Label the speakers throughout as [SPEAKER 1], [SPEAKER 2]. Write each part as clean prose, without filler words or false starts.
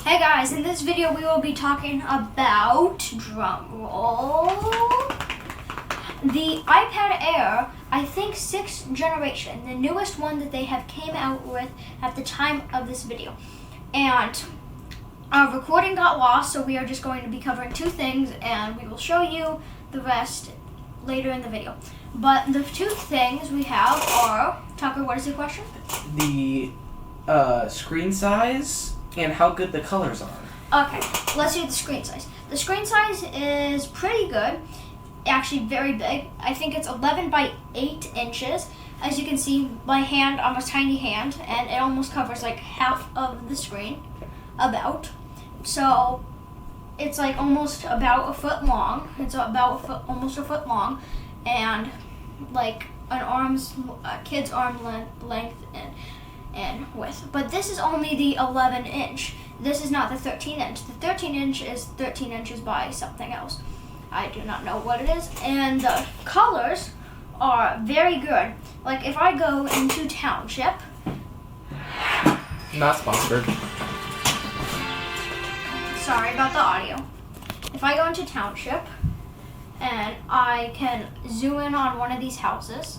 [SPEAKER 1] Hey guys, in this video we will be talking about, drum roll, the iPad Air, I think 6th generation, the newest one that they have came out with at the time of this video. And our recording got lost, so we are just going to be covering two things and we will show you the rest later in the video. But the two things we have are, Tucker, what is the question?
[SPEAKER 2] The screen size and how good the colors are.
[SPEAKER 1] Okay, let's do the screen size. The screen size is pretty good, actually very big. I think it's 11 by 8 inches. As you can see, my hand, almost tiny hand, and it almost covers like half of the screen, about. So it's like almost about a foot long. It's about almost a foot long, and like a kid's arm length and width. But this is only the 11 inch. This is not the 13 inch. The 13 inch is 13 inches by something else. I do not know what it is. And the colors are very good. Like if I go into Township.
[SPEAKER 2] Not sponsored.
[SPEAKER 1] Sorry about the audio. If I go into Township and I can zoom in on one of these houses.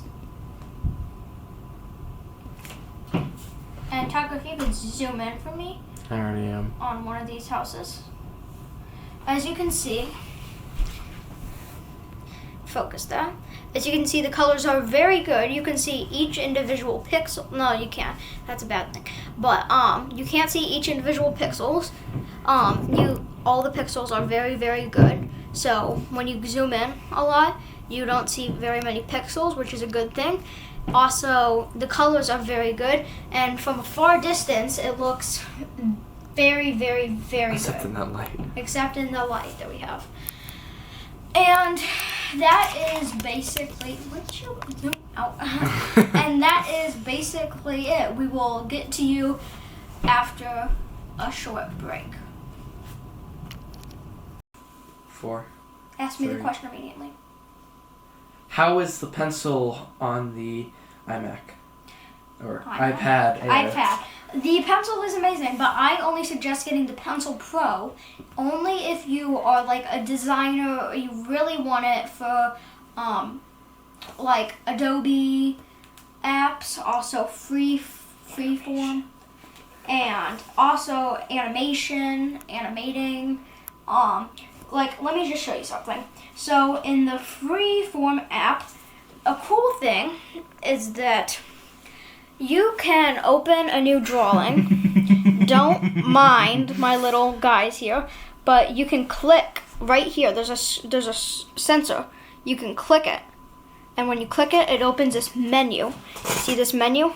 [SPEAKER 1] And Tucker, if you could zoom in for me.
[SPEAKER 2] I already am.
[SPEAKER 1] On one of these houses. As you can see, focus there. As you can see, the colors are very good. You can see each individual pixel. No, you can't. That's a bad thing. But you can't see each individual pixels. All the pixels are very, very good. So when you zoom in a lot, you don't see very many pixels, which is a good thing. Also, the colors are very good, and from a far distance, it looks very, very, very
[SPEAKER 2] Except
[SPEAKER 1] good.
[SPEAKER 2] in that light.
[SPEAKER 1] Except in the light that we have. And that is basically, would you zoom out? And that is basically it. We will get to you after a short break.
[SPEAKER 2] 4.
[SPEAKER 1] Ask me the
[SPEAKER 2] 3.
[SPEAKER 1] question immediately.
[SPEAKER 2] How is the pencil on the iMac? Or iPad Air?
[SPEAKER 1] iPad. The pencil is amazing, but I only suggest getting the Pencil Pro only if you are like a designer or you really want it for like Adobe apps, also freeform, and also animating. Like, let me just show you something. So in the freeform app, a cool thing is that you can open a new drawing. Don't mind my little guys here, but you can click right here. There's a sensor. You can click it, and when you click it, it opens this menu. See this menu?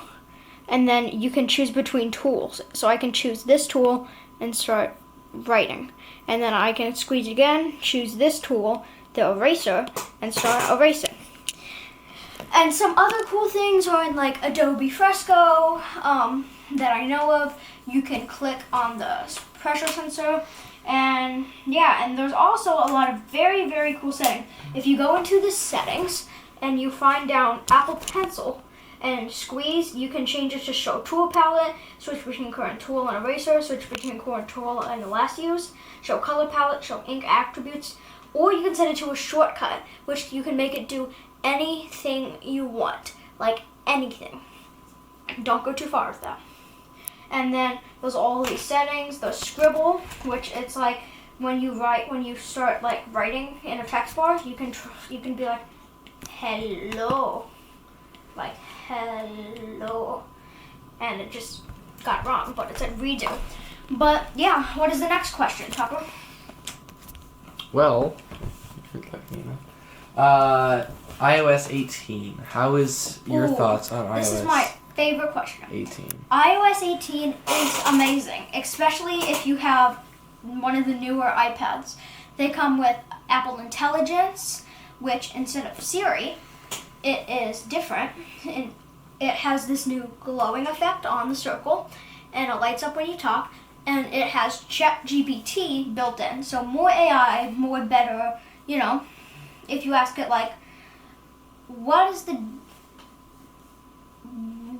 [SPEAKER 1] And then you can choose between tools. So I can choose this tool and start writing. And then I can squeeze again, choose this tool, the eraser, and start erasing. And some other cool things are in like Adobe Fresco that I know of. You can click on the pressure sensor. And yeah, and there's also a lot of very, very cool settings. If you go into the settings and you find down Apple Pencil and squeeze, you can change it to show tool palette, switch between current tool and eraser, switch between current tool and the last use, show color palette, show ink attributes, or you can set it to a shortcut, which you can make it do anything you want, like anything. Don't go too far with that. And then there's all these settings, there's scribble, which it's like when you start like writing in a text bar, you can be like, hello. Like hello, and it just got wrong, but it said redo. But yeah, what is the next question, Tucker?
[SPEAKER 2] Well, iOS 18. How is your thoughts on iOS?
[SPEAKER 1] This is my favorite question.
[SPEAKER 2] 18.
[SPEAKER 1] iOS 18 is amazing, especially if you have one of the newer iPads. They come with Apple Intelligence, which instead of Siri, it is different, and it has this new glowing effect on the circle, and it lights up when you talk, and it has ChatGPT built in, so more AI, more better, you know, if you ask it like, what is the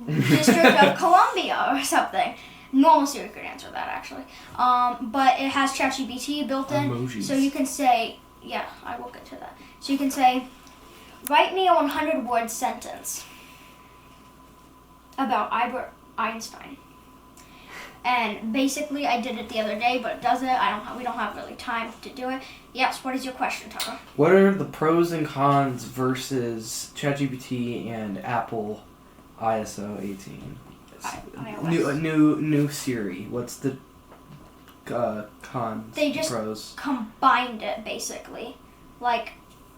[SPEAKER 1] District of Columbia or something, Normal Siri could answer that actually. But it has ChatGPT built in,
[SPEAKER 2] Emojis.
[SPEAKER 1] so you can say, yeah, I will get to that. So you can say, write me a 100-word sentence about Albert Einstein. And basically, I did it the other day, but it does it. We don't have really time to do it. Yes. What is your question, Tucker?
[SPEAKER 2] What are the pros and cons versus ChatGPT and Apple ISO 18? New Siri. What's the cons?
[SPEAKER 1] They just
[SPEAKER 2] pros?
[SPEAKER 1] Combined it basically. Like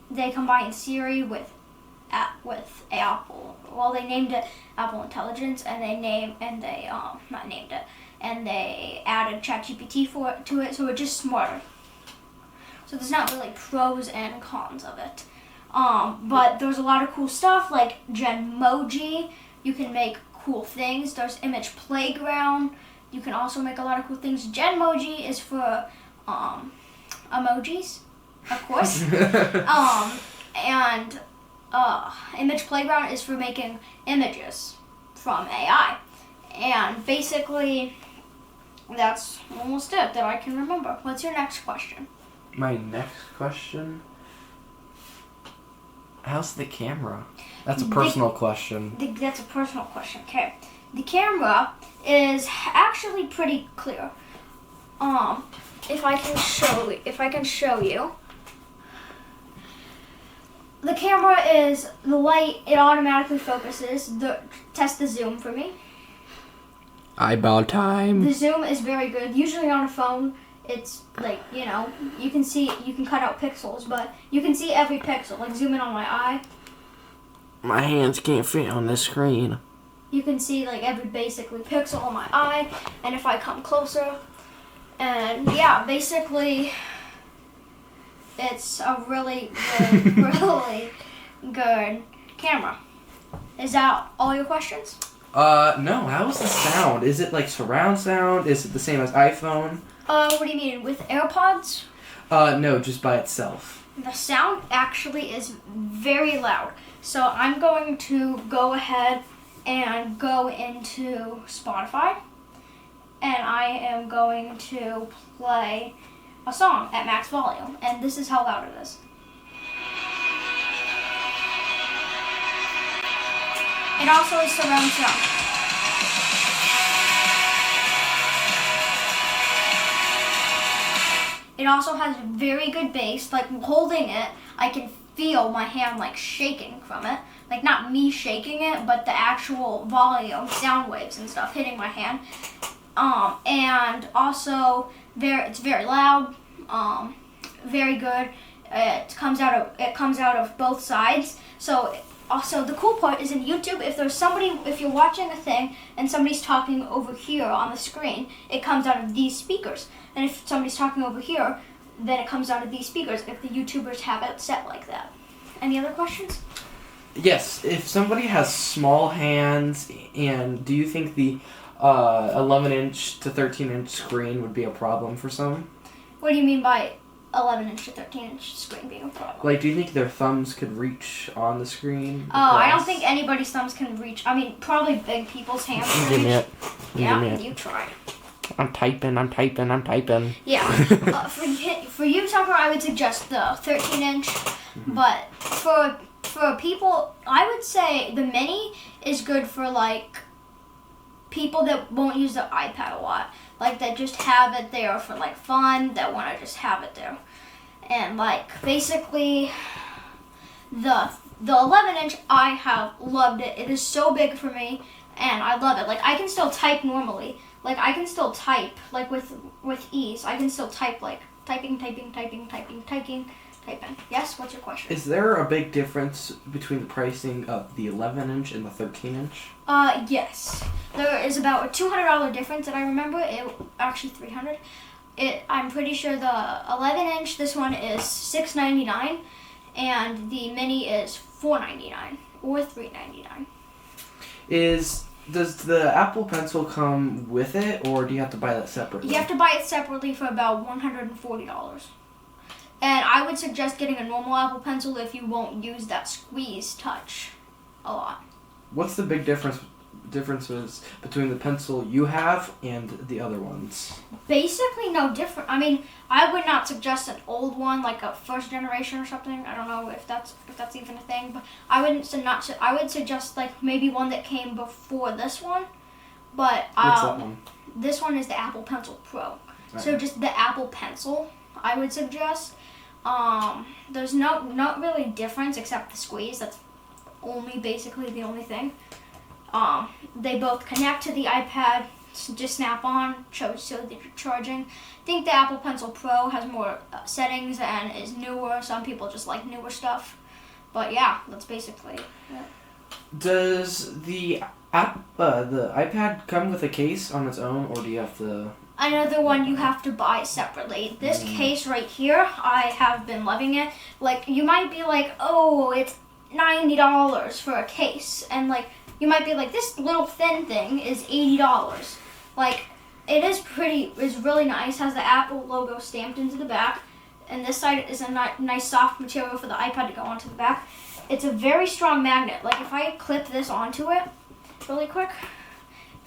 [SPEAKER 1] they combined Siri with Apple. Well, they named it Apple Intelligence, and they added ChatGPT to it, so it's just smarter. So there's not really pros and cons of it. But there's a lot of cool stuff like Genmoji. You can make cool things. There's Image Playground. You can also make a lot of cool things. Genmoji is for emojis, of course. And Image Playground is for making images from AI. And basically, that's almost it that I can remember. What's your next question?
[SPEAKER 2] My next question? How's the camera? That's a personal question.
[SPEAKER 1] That's a personal question. Okay. The camera is actually pretty clear. If I can show you. The camera is the light. It automatically focuses. Test the zoom for me.
[SPEAKER 2] Eyeball time.
[SPEAKER 1] The zoom is very good. Usually on a phone, it's like, you can cut out pixels, but you can see every pixel. Like zoom in on my eye.
[SPEAKER 2] My hands can't fit on this screen.
[SPEAKER 1] You can see like every basically pixel on my eye, and if I come closer, and yeah, basically, it's a really good, really good camera. Is that all your questions?
[SPEAKER 2] No. How's the sound? Is it like surround sound? Is it the same as iPhone?
[SPEAKER 1] What do you mean, with AirPods?
[SPEAKER 2] No, just by itself.
[SPEAKER 1] The sound actually is very loud. So I'm going to go ahead and go into Spotify, and I am going to play a song at max volume, and this is how loud it is. It also is surround sound. It also has very good bass. Like holding it, I can feel my hand like shaking from it. Like not me shaking it, but the actual volume, sound waves and stuff hitting my hand. And also it's very loud. Very good. It comes out of both sides. So also the cool part is in YouTube, if you're watching a thing and somebody's talking over here on the screen, it comes out of these speakers. And if somebody's talking over here, then it comes out of these speakers if the YouTubers have it set like that. Any other questions?
[SPEAKER 2] Yes. If somebody has small hands, and do you think the 11-inch to 13-inch screen would be a problem for some?
[SPEAKER 1] What do you mean by 11-inch to 13-inch screen being a problem?
[SPEAKER 2] Like, do you think their thumbs could reach on the screen?
[SPEAKER 1] Oh, I don't think anybody's thumbs can reach. I mean, probably big people's hands can reach.
[SPEAKER 2] Give me it.
[SPEAKER 1] Yeah, you try.
[SPEAKER 2] I'm typing.
[SPEAKER 1] Yeah. For you, Tucker, I would suggest the 13-inch. But for people, I would say the mini is good for, like, people that won't use their iPad a lot. Like, that just have it there for, like, fun, that want to just have it there. And, like, basically, the 11-inch, I have loved it. It is so big for me, and I love it. Like, I can still type normally. Like, I can still type, like, with ease. I can still type, like, typing. Yes, what's your question?
[SPEAKER 2] Is there a big difference between the pricing of the 11-inch and the 13-inch?
[SPEAKER 1] Yes. There is about a $200 difference that I remember. Actually, $300. I'm pretty sure the 11-inch, this one is $699, and the mini is $499 or $399.
[SPEAKER 2] Does the Apple Pencil come with it, or do you have to buy that separately?
[SPEAKER 1] You have to buy it separately for about $140. And I would suggest getting a normal Apple Pencil if you won't use that squeeze touch a lot.
[SPEAKER 2] What's the big difference differences between the pencil you have and the other ones?
[SPEAKER 1] Basically, no different. I mean, I would not suggest an old one, like a first generation or something. I don't know if that's even a thing, but I would suggest like maybe one that came before this one. But
[SPEAKER 2] What's that one?
[SPEAKER 1] this one is the Apple Pencil Pro.
[SPEAKER 2] Right.
[SPEAKER 1] So just the Apple Pencil, I would suggest. There's not really difference except the squeeze. That's basically the only thing. They both connect to the iPad, just snap on, so that you're charging. I think the Apple Pencil Pro has more settings and is newer. Some people just like newer stuff. But yeah, that's basically it.
[SPEAKER 2] Does the iPad come with a case on its own, or do you have to...
[SPEAKER 1] Another one you have to buy separately. This case right here, I have been loving it. Like, you might be like, oh, it's $90 for a case. And, like, you might be like, this little thin thing is $80. Like, it's really nice. Has the Apple logo stamped into the back. And this side is a nice soft material for the iPad to go onto the back. It's a very strong magnet. Like, if I clip this onto it really quick...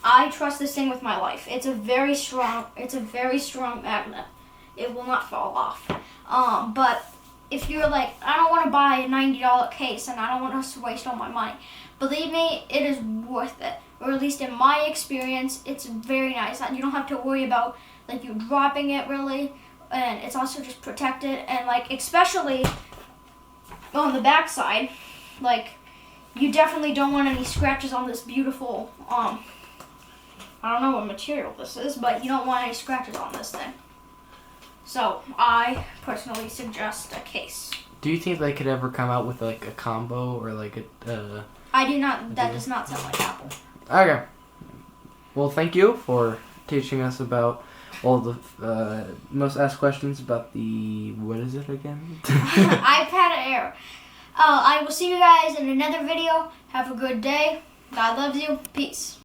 [SPEAKER 1] I trust this thing with my life. It's a very strong magnet. It will not fall off. But if you're like, I don't want to buy a $90 case and I don't want to waste all my money, believe me, it is worth it. Or at least in my experience, it's very nice. You don't have to worry about like you dropping it really, and it's also just protected. And like especially on the back side, like you definitely don't want any scratches on this beautiful I don't know what material this is, but you don't want any scratches on this thing. So, I personally suggest a case.
[SPEAKER 2] Do you think they could ever come out with like a combo or like a...
[SPEAKER 1] I do not. That does not sound like Apple.
[SPEAKER 2] Okay. Well, thank you for teaching us about all the most asked questions about the... What is it again?
[SPEAKER 1] iPad Air. I will see you guys in another video. Have a good day. God loves you. Peace.